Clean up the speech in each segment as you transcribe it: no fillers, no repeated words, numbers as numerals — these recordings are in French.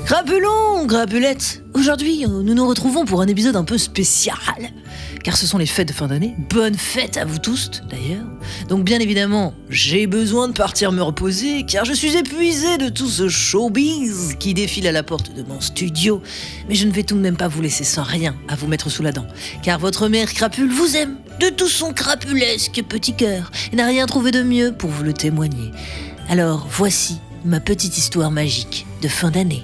Crapulons, crapulettes. Aujourd'hui, nous nous retrouvons pour un épisode un peu spécial. Car ce sont les fêtes de fin d'année. Bonne fête à vous tous, d'ailleurs. Donc bien évidemment, j'ai besoin de partir me reposer, car je suis épuisé de tout ce showbiz qui défile à la porte de mon studio. Mais je ne vais tout de même pas vous laisser sans rien à vous mettre sous la dent. Car votre mère crapule vous aime de tout son crapulesque petit cœur et n'a rien trouvé de mieux pour vous le témoigner. Alors voici ma petite histoire magique de fin d'année.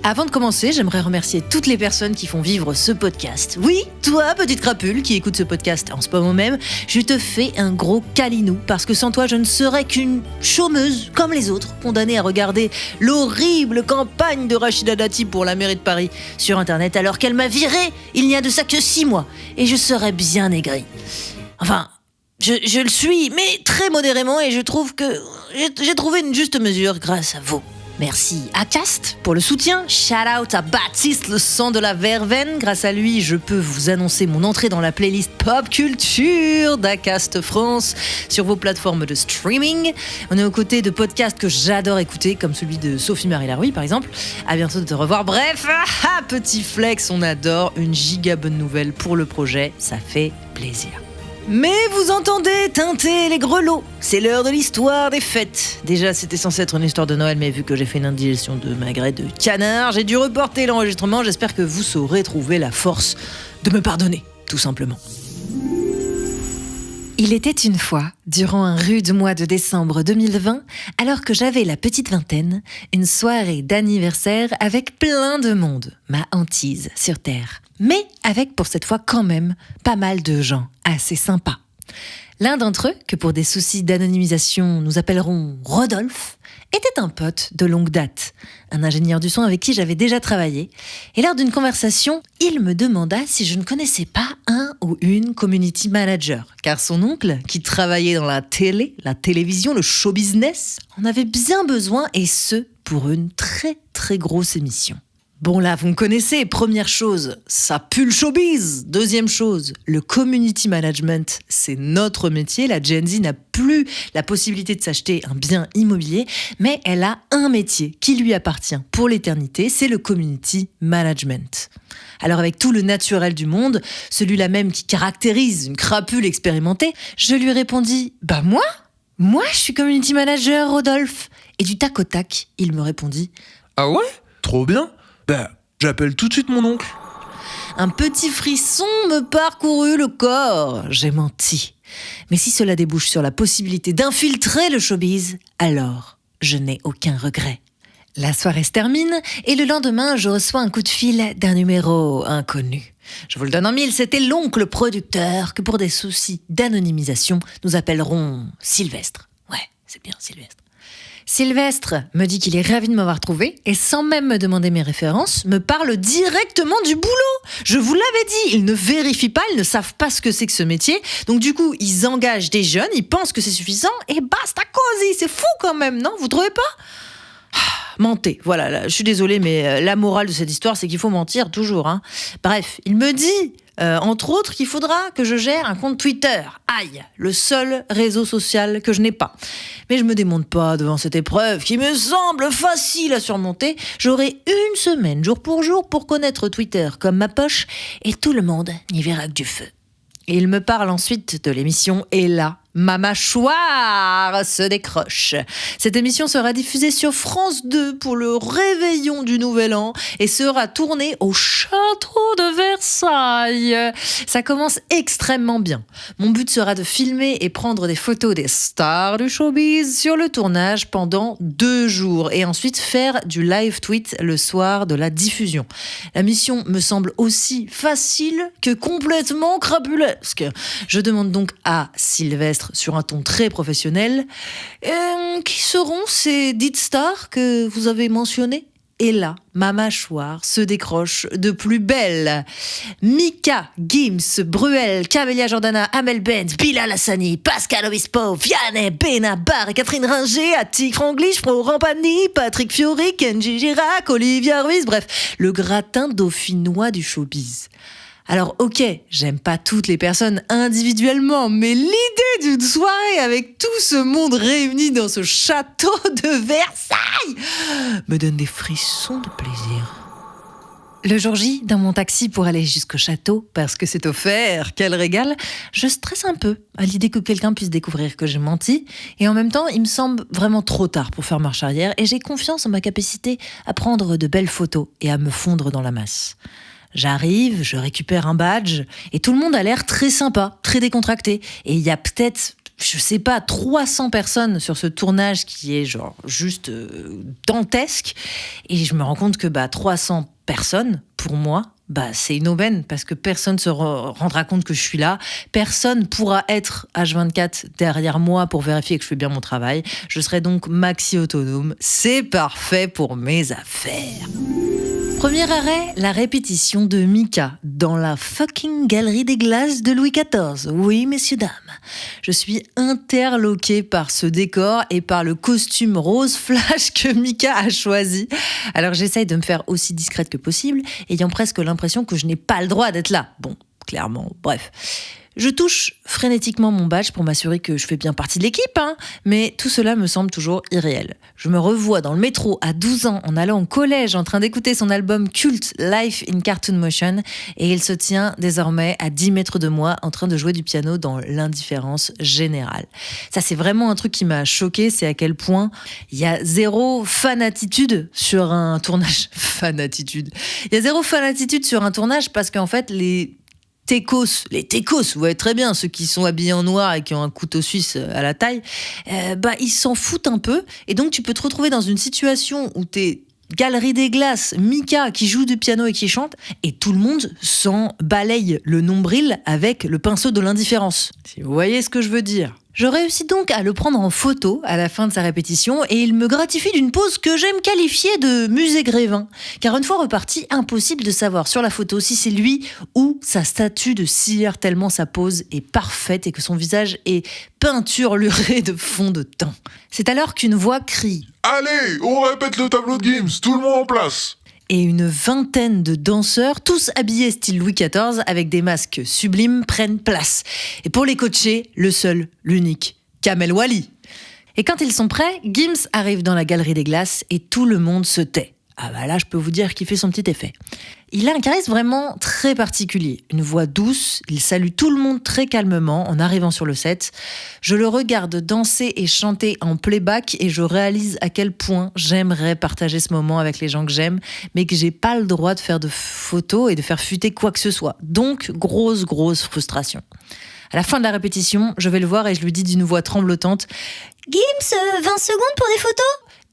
Avant de commencer, j'aimerais remercier toutes les personnes qui font vivre ce podcast. Oui, toi, petite crapule, qui écoute ce podcast en ce moment même, je te fais un gros câlinou, parce que sans toi, je ne serais qu'une chômeuse, comme les autres, condamnée à regarder l'horrible campagne de Rachida Dati pour la mairie de Paris sur Internet, alors qu'elle m'a viré il n'y a de ça que 6 mois, et je serais bien aigrie. Enfin, je le suis, mais très modérément, et je trouve que j'ai trouvé une juste mesure grâce à vous. Merci Acast pour le soutien. Shout out à Baptiste le sang de la verveine. Grâce à lui, je peux vous annoncer mon entrée dans la playlist Pop Culture d'Acast France sur vos plateformes de streaming. On est aux côtés de podcasts que j'adore écouter, comme celui de Sophie-Marie Larouille par exemple. À bientôt de te revoir. Bref, petit flex, on adore. Une giga bonne nouvelle pour le projet, ça fait plaisir. Mais vous entendez teinter les grelots, c'est l'heure de l'histoire des fêtes. Déjà, c'était censé être une histoire de Noël, mais vu que j'ai fait une indigestion de magret de canard, j'ai dû reporter l'enregistrement. J'espère que vous saurez trouver la force de me pardonner, tout simplement. Il était une fois, durant un rude mois de décembre 2020, alors que j'avais la petite vingtaine, une soirée d'anniversaire avec plein de monde, ma hantise sur Terre. Mais avec pour cette fois quand même pas mal de gens assez sympas. L'un d'entre eux, que pour des soucis d'anonymisation nous appellerons Rodolphe, était un pote de longue date, un ingénieur du son avec qui j'avais déjà travaillé. Et lors d'une conversation, il me demanda si je ne connaissais pas un ou une community manager, car son oncle, qui travaillait dans la télévision, le show business, en avait bien besoin, et ce, pour une très très grosse émission. Bon là, vous me connaissez, première chose, ça pue le showbiz. Deuxième chose, le community management, c'est notre métier. La Gen Z n'a plus la possibilité de s'acheter un bien immobilier, mais elle a un métier qui lui appartient pour l'éternité, c'est le community management. Alors avec tout le naturel du monde, celui-là même qui caractérise une crapule expérimentée, je lui répondis « Bah moi je suis community manager, Rodolphe !» Et du tac au tac, il me répondit « Ah ouais ? Trop bien ! J'appelle tout de suite mon oncle. » Un petit frisson me parcourut le corps. J'ai menti. Mais si cela débouche sur la possibilité d'infiltrer le showbiz, alors je n'ai aucun regret. La soirée se termine et le lendemain, je reçois un coup de fil d'un numéro inconnu. Je vous le donne en mille, c'était l'oncle producteur que pour des soucis d'anonymisation, nous appellerons Sylvestre. Ouais, c'est bien Sylvestre. Sylvestre me dit qu'il est ravi de m'avoir trouvé et sans même me demander mes références, me parle directement du boulot. Je vous l'avais dit, ils ne vérifient pas, ils ne savent pas ce que c'est que ce métier. Donc du coup, ils engagent des jeunes, ils pensent que c'est suffisant et basta cosy. C'est fou quand même, non ? Vous trouvez pas ? Mentez, voilà, là, je suis désolée, mais la morale de cette histoire, c'est qu'il faut mentir toujours. Hein. Bref, il me dit, entre autres, qu'il faudra que je gère un compte Twitter. Aïe, le seul réseau social que je n'ai pas. Mais je me démonte pas devant cette épreuve qui me semble facile à surmonter. J'aurai une semaine, jour pour connaître Twitter comme ma poche, et tout le monde n'y verra que du feu. Et il me parle ensuite de l'émission « Et là, ma mâchoire se décroche ». Cette émission sera diffusée sur France 2 pour le réveillon du Nouvel An et sera tournée au château de Versailles. Ça commence extrêmement bien. Mon but sera de filmer et prendre des photos des stars du showbiz sur le tournage pendant 2 jours et ensuite faire du live tweet le soir de la diffusion. La mission me semble aussi facile que complètement crapulesque. Je demande donc à Sylvestre sur un ton très professionnel. Qui seront ces dites stars que vous avez mentionnées ? Et là, ma mâchoire se décroche de plus belle. Mika, Gims, Bruel, Camélia Jordana, Amel Bent, Bilal Hassani, Pascal Obispo, Vianney, Benabar, Catherine Ringer, Attic Franglish, Fro Rampani, Patrick Fiori, Kenji Girac, Olivia Ruiz, bref, le gratin dauphinois du showbiz. Alors ok, j'aime pas toutes les personnes individuellement, mais l'idée d'une soirée avec tout ce monde réuni dans ce château de Versailles me donne des frissons de plaisir. Le jour J, dans mon taxi pour aller jusqu'au château, parce que c'est offert, quel régal, je stresse un peu à l'idée que quelqu'un puisse découvrir que j'ai menti, et en même temps, il me semble vraiment trop tard pour faire marche arrière, et j'ai confiance en ma capacité à prendre de belles photos et à me fondre dans la masse. J'arrive, je récupère un badge, et tout le monde a l'air très sympa, très décontracté, et il y a peut-être... 300 personnes sur ce tournage qui est genre juste dantesque. Et je me rends compte que 300 personnes, pour moi, c'est une aubaine parce que personne se rendra compte que je suis là. Personne pourra être H24 derrière moi pour vérifier que je fais bien mon travail. Je serai donc maxi autonome. C'est parfait pour mes affaires. Premier arrêt, la répétition de Mika dans la fucking galerie des glaces de Louis XIV. Oui, messieurs, dames. Je suis interloquée par ce décor et par le costume rose flash que Mika a choisi. Alors j'essaye de me faire aussi discrète que possible, ayant presque l'impression que je n'ai pas le droit d'être là. Bon, clairement, bref. Je touche frénétiquement mon badge pour m'assurer que je fais bien partie de l'équipe, mais tout cela me semble toujours irréel. Je me revois dans le métro à 12 ans en allant au collège en train d'écouter son album culte Life in Cartoon Motion et il se tient désormais à 10 mètres de moi en train de jouer du piano dans l'indifférence générale. Ça, c'est vraiment un truc qui m'a choquée, c'est à quel point il y a zéro fanatitude sur un tournage. Il y a zéro fanatitude sur un tournage parce qu'en fait, les techos, vous voyez très bien, ceux qui sont habillés en noir et qui ont un couteau suisse à la taille, ils s'en foutent un peu. Et donc, tu peux te retrouver dans une situation où t'es galerie des glaces, Mika qui joue du piano et qui chante, et tout le monde s'en balaye le nombril avec le pinceau de l'indifférence. Si vous voyez ce que je veux dire. Je réussis donc à le prendre en photo à la fin de sa répétition et il me gratifie d'une pose que j'aime qualifier de musée Grévin. Car une fois reparti, impossible de savoir sur la photo si c'est lui ou sa statue de cire tellement sa pose est parfaite et que son visage est peinturluré de fond de teint. C'est alors qu'une voix crie « Allez, on répète le tableau de Gims, tout le monde en place !» Et une vingtaine de danseurs, tous habillés style Louis XIV, avec des masques sublimes, prennent place. Et pour les coacher, le seul, l'unique, Kamel Wally. Et quand ils sont prêts, Gims arrive dans la galerie des glaces et tout le monde se tait. Ah là, je peux vous dire qu'il fait son petit effet. Il a un charisme vraiment très particulier. Une voix douce, il salue tout le monde très calmement en arrivant sur le set. Je le regarde danser et chanter en playback et je réalise à quel point j'aimerais partager ce moment avec les gens que j'aime, mais que j'ai pas le droit de faire de photos et de faire fuiter quoi que ce soit. Donc, grosse frustration. À la fin de la répétition, je vais le voir et je lui dis d'une voix tremblotante « Gims, 20 secondes pour des photos ?»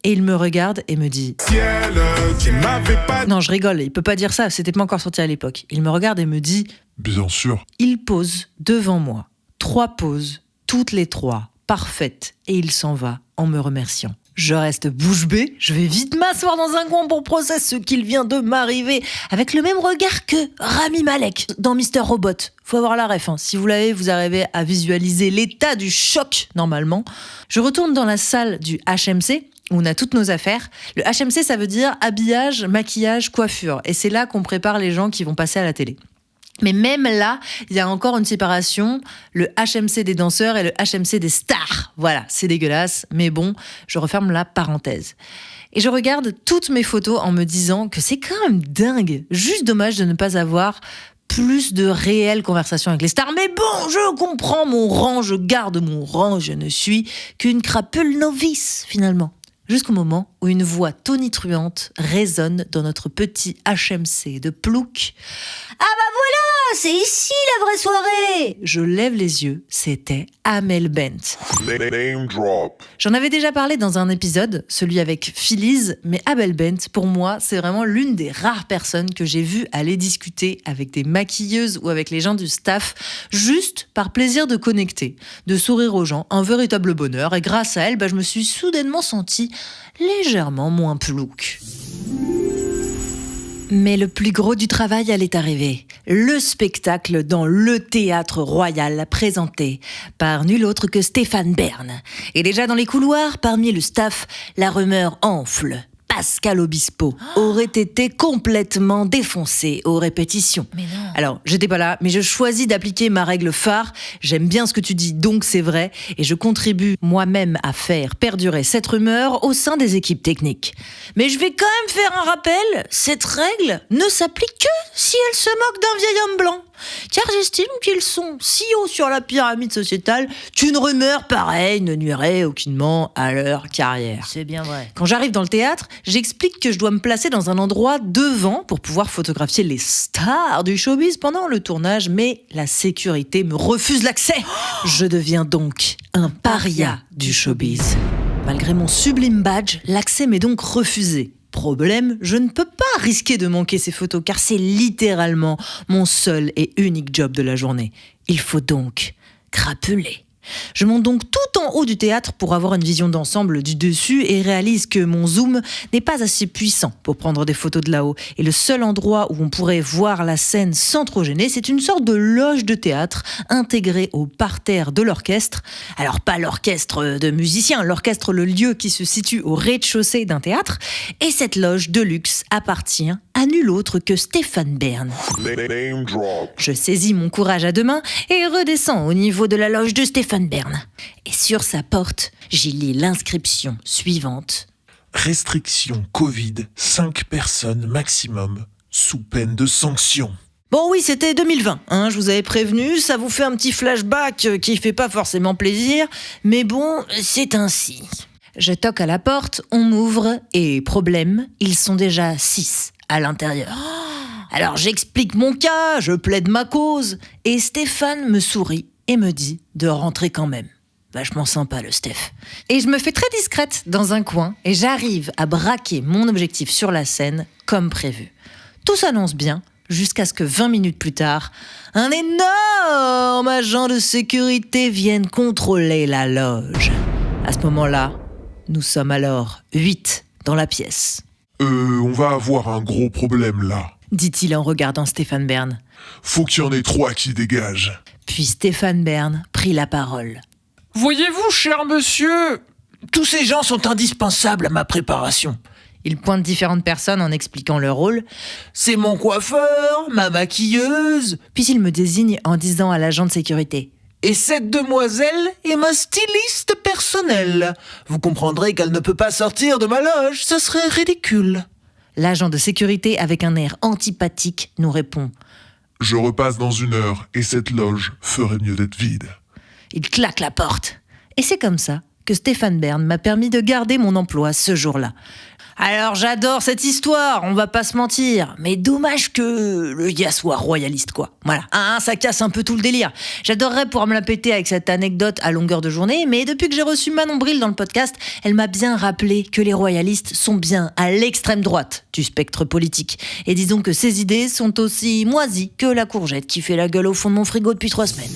Et il me regarde et me dit Ciel, tu m'avais pas... Non, je rigole, il peut pas dire ça, c'était pas encore sorti à l'époque. Il me regarde et me dit Bien sûr. Il pose devant moi, 3 poses, toutes les 3, parfaites, et il s'en va en me remerciant. Je reste bouche bée, je vais vite m'asseoir dans un coin pour processer ce qu'il vient de m'arriver, avec le même regard que Rami Malek dans Mr. Robot. Faut avoir la ref, Si vous l'avez, vous arrivez à visualiser l'état du choc, normalement. Je retourne dans la salle du HMC, où on a toutes nos affaires. Le HMC, ça veut dire habillage, maquillage, coiffure. Et c'est là qu'on prépare les gens qui vont passer à la télé. Mais même là, il y a encore une séparation, le HMC des danseurs et le HMC des stars. Voilà, c'est dégueulasse, mais bon, je referme la parenthèse. Et je regarde toutes mes photos en me disant que c'est quand même dingue. Juste dommage de ne pas avoir plus de réelles conversations avec les stars. Mais bon, je comprends mon rang, je garde mon rang, je ne suis qu'une crapule novice, finalement. Jusqu'au moment où une voix tonitruante résonne dans notre petit HMC de Plouc. « Ah voilà, c'est ici la vraie soirée !» Je lève les yeux, c'était Amel Bent. Name drop. J'en avais déjà parlé dans un épisode, celui avec Phillies, mais Amel Bent, pour moi, c'est vraiment l'une des rares personnes que j'ai vues aller discuter avec des maquilleuses ou avec les gens du staff, juste par plaisir de connecter, de sourire aux gens, un véritable bonheur, et grâce à elle, je me suis soudainement sentie légèrement moins plouc. Mais le plus gros du travail allait arriver. Le spectacle dans le Théâtre Royal, présenté par nul autre que Stéphane Bern. Et déjà dans les couloirs, parmi le staff, la rumeur enfle. Pas Pascal Obispo aurait été complètement défoncé aux répétitions. Mais non. Alors, j'étais pas là, mais je choisis d'appliquer ma règle phare. J'aime bien ce que tu dis, donc c'est vrai. Et je contribue moi-même à faire perdurer cette rumeur au sein des équipes techniques. Mais je vais quand même faire un rappel. Cette règle ne s'applique que si elle se moque d'un vieil homme blanc. Car j'estime qu'ils sont si hauts sur la pyramide sociétale qu'une rumeur pareille ne nuirait aucunement à leur carrière. C'est bien vrai. Quand j'arrive dans le théâtre, j'explique que je dois me placer dans un endroit devant pour pouvoir photographier les stars du showbiz pendant le tournage, mais la sécurité me refuse l'accès. Je deviens donc un paria du showbiz. Malgré mon sublime badge, l'accès m'est donc refusé. Problème, je ne peux pas risquer de manquer ces photos car c'est littéralement mon seul et unique job de la journée. Il faut donc crapuler. Je monte donc tout en haut du théâtre pour avoir une vision d'ensemble du dessus et réalise que mon zoom n'est pas assez puissant pour prendre des photos de là-haut. Et le seul endroit où on pourrait voir la scène sans trop gêner, c'est une sorte de loge de théâtre intégrée au parterre de l'orchestre. Alors pas l'orchestre de musiciens, l'orchestre, le lieu qui se situe au rez-de-chaussée d'un théâtre. Et cette loge de luxe appartient à nul autre que Stéphane Bern. Name drop. Je saisis mon courage à deux mains et redescends au niveau de la loge de Stéphane Bern. Et sur sa porte, j'y lis l'inscription suivante. Restriction Covid, 5 personnes maximum, sous peine de sanction. Bon oui, c'était 2020, je vous avais prévenu, ça vous fait un petit flashback qui fait pas forcément plaisir, mais bon, c'est ainsi. Je toque à la porte, on m'ouvre, et problème, ils sont déjà 6 à l'intérieur. Alors j'explique mon cas, je plaide ma cause, et Stéphane me sourit et me dit de rentrer quand même. Vachement sympa le Steph. Et je me fais très discrète dans un coin, et j'arrive à braquer mon objectif sur la scène comme prévu. Tout s'annonce bien, jusqu'à ce que 20 minutes plus tard, un énorme agent de sécurité vienne contrôler la loge. À ce moment-là, nous sommes alors 8 dans la pièce. On va avoir un gros problème là. Dit-il en regardant Stéphane Bern. Faut qu'il y en ait 3 qui dégagent. Puis Stéphane Bern prit la parole. Voyez-vous, cher monsieur, tous ces gens sont indispensables à ma préparation. Il pointe différentes personnes en expliquant leur rôle. C'est mon coiffeur, ma maquilleuse, Puis il me désigne en disant à l'agent de sécurité. et cette demoiselle est ma styliste personnelle. Vous comprendrez qu'elle ne peut pas sortir de ma loge, ce serait ridicule. L'agent de sécurité, avec un air antipathique, nous répond. Je repasse dans 1 heure et cette loge ferait mieux d'être vide. Il claque la porte. Et c'est comme ça que Stéphane Bern m'a permis de garder mon emploi ce jour-là. Alors j'adore cette histoire, on va pas se mentir, mais dommage que le gars soit royaliste quoi. Voilà, ça casse un peu tout le délire. J'adorerais pouvoir me la péter avec cette anecdote à longueur de journée, mais depuis que j'ai reçu Manon Bril dans le podcast, elle m'a bien rappelé que les royalistes sont bien à l'extrême droite du spectre politique. Et disons que ces idées sont aussi moisies que la courgette qui fait la gueule au fond de mon frigo depuis 3 semaines.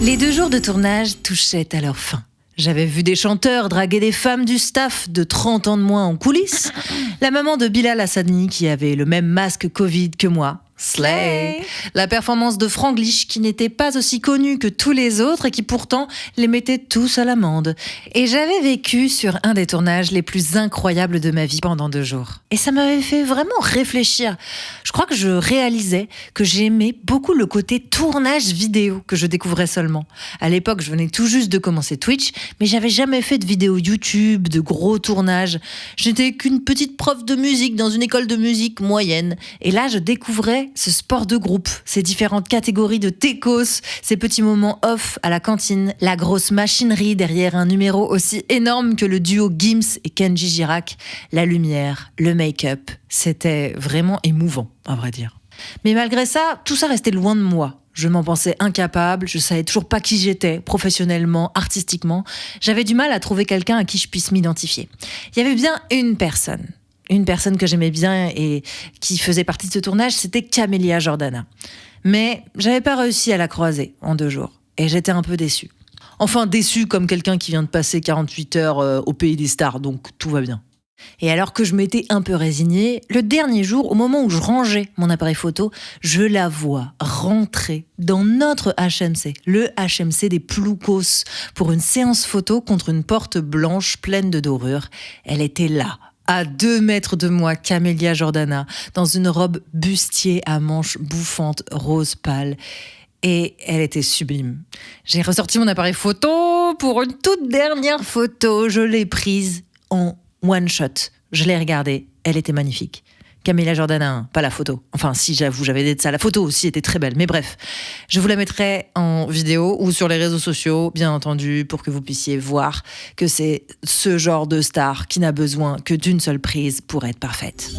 Les 2 jours de tournage touchaient à leur fin. J'avais vu des chanteurs draguer des femmes du staff de 30 ans de moins en coulisses. La maman de Bilal Hassani qui avait le même masque Covid que moi. Slay. La performance de Franglish qui n'était pas aussi connue que tous les autres et qui pourtant les mettait tous à l'amende. Et j'avais vécu sur un des tournages les plus incroyables de ma vie pendant 2 jours. Et ça m'avait fait vraiment réfléchir. Je crois que je réalisais que j'aimais beaucoup le côté tournage vidéo que je découvrais seulement. À l'époque, je venais tout juste de commencer Twitch, mais j'avais jamais fait de vidéos YouTube, de gros tournages. J'étais qu'une petite prof de musique dans une école de musique moyenne. Et là, je découvrais ce sport de groupe, ces différentes catégories de techos, ces petits moments off à la cantine, la grosse machinerie derrière un numéro aussi énorme que le duo Gims et Kenji Girac, la lumière, le make-up, c'était vraiment émouvant, à vrai dire. Mais malgré ça, tout ça restait loin de moi. Je m'en pensais incapable, je savais toujours pas qui j'étais, professionnellement, artistiquement. J'avais du mal à trouver quelqu'un à qui je puisse m'identifier. Il y avait bien une personne que j'aimais bien et qui faisait partie de ce tournage, c'était Camélia Jordana. Mais j'avais pas réussi à la croiser en 2 jours. Et j'étais un peu déçue. Enfin, déçue comme quelqu'un qui vient de passer 48 heures au pays des stars, donc tout va bien. Et alors que je m'étais un peu résignée, le dernier jour, au moment où je rangeais mon appareil photo, je la vois rentrer dans notre HMC, le HMC des Ploucos, pour une séance photo contre une porte blanche pleine de dorures. Elle était là, À 2 mètres de moi, Camélia Jordana, dans une robe bustier à manches bouffantes rose pâle. Et elle était sublime. J'ai ressorti mon appareil photo pour une toute dernière photo. Je l'ai prise en one shot. Je l'ai regardée. Elle était magnifique. Camélia Jordana, hein, pas la photo. Enfin, si, j'avoue, j'avais dit ça. La photo aussi était très belle. Mais bref, je vous la mettrai en vidéo ou sur les réseaux sociaux, bien entendu, pour que vous puissiez voir que c'est ce genre de star qui n'a besoin que d'une seule prise pour être parfaite.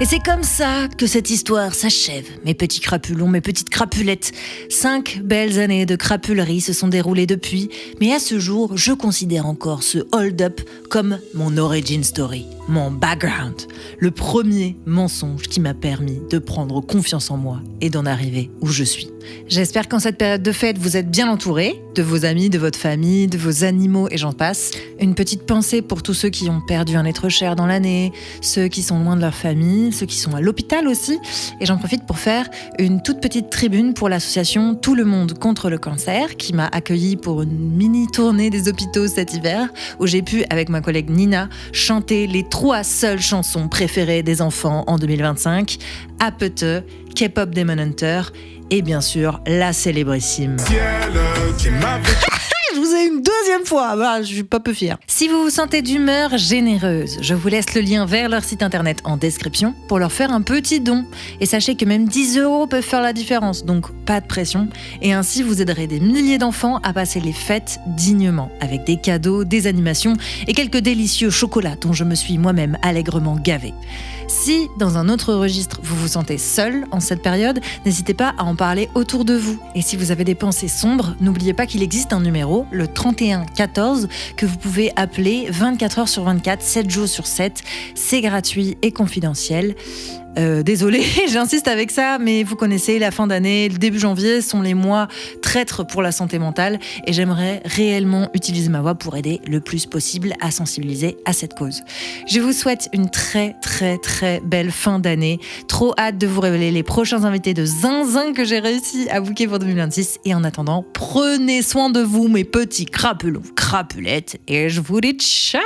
Et c'est comme ça que cette histoire s'achève. Mes petits crapulons, mes petites crapulettes. 5 belles années de crapulerie se sont déroulées depuis, mais à ce jour, je considère encore ce hold-up comme mon origin story, mon background, le premier mensonge qui m'a permis de prendre confiance en moi et d'en arriver où je suis. J'espère qu'en cette période de fête, vous êtes bien entourés de vos amis, de votre famille, de vos animaux et j'en passe. Une petite pensée pour tous ceux qui ont perdu un être cher dans l'année, ceux qui sont loin de leur famille, ceux qui sont à l'hôpital aussi. Et j'en profite pour faire une toute petite tribune pour l'association Tout le monde contre le cancer qui m'a accueilli pour une mini tournée des hôpitaux cet hiver où j'ai pu, avec ma collègue Nina, chanter les 3 seules chansons préférées des enfants en 2025, Apete, K-pop Demon Hunter et bien sûr la célébrissime. Je vous ai une deuxième fois, bah, je suis pas peu fière. Si vous vous sentez d'humeur généreuse, je vous laisse le lien vers leur site internet en description pour leur faire un petit don. Et sachez que même 10 € peuvent faire la différence, donc pas de pression. Et ainsi, vous aiderez des milliers d'enfants à passer les fêtes dignement, avec des cadeaux, des animations et quelques délicieux chocolats dont je me suis moi-même allègrement gavée. Si, dans un autre registre, vous vous sentez seul en cette période, n'hésitez pas à en parler autour de vous. Et si vous avez des pensées sombres, n'oubliez pas qu'il existe un numéro, le 31 14, que vous pouvez appeler 24 heures sur 24, 7 jours sur 7. C'est gratuit et confidentiel. Désolée, j'insiste avec ça, mais vous connaissez, la fin d'année, le début janvier sont les mois traîtres pour la santé mentale et j'aimerais réellement utiliser ma voix pour aider le plus possible à sensibiliser à cette cause. Je vous souhaite une très très très belle fin d'année. Trop hâte de vous révéler les prochains invités de Zinzin que j'ai réussi à booker pour 2026 et en attendant, prenez soin de vous mes petits crapulons, crapulettes et je vous dis ciao.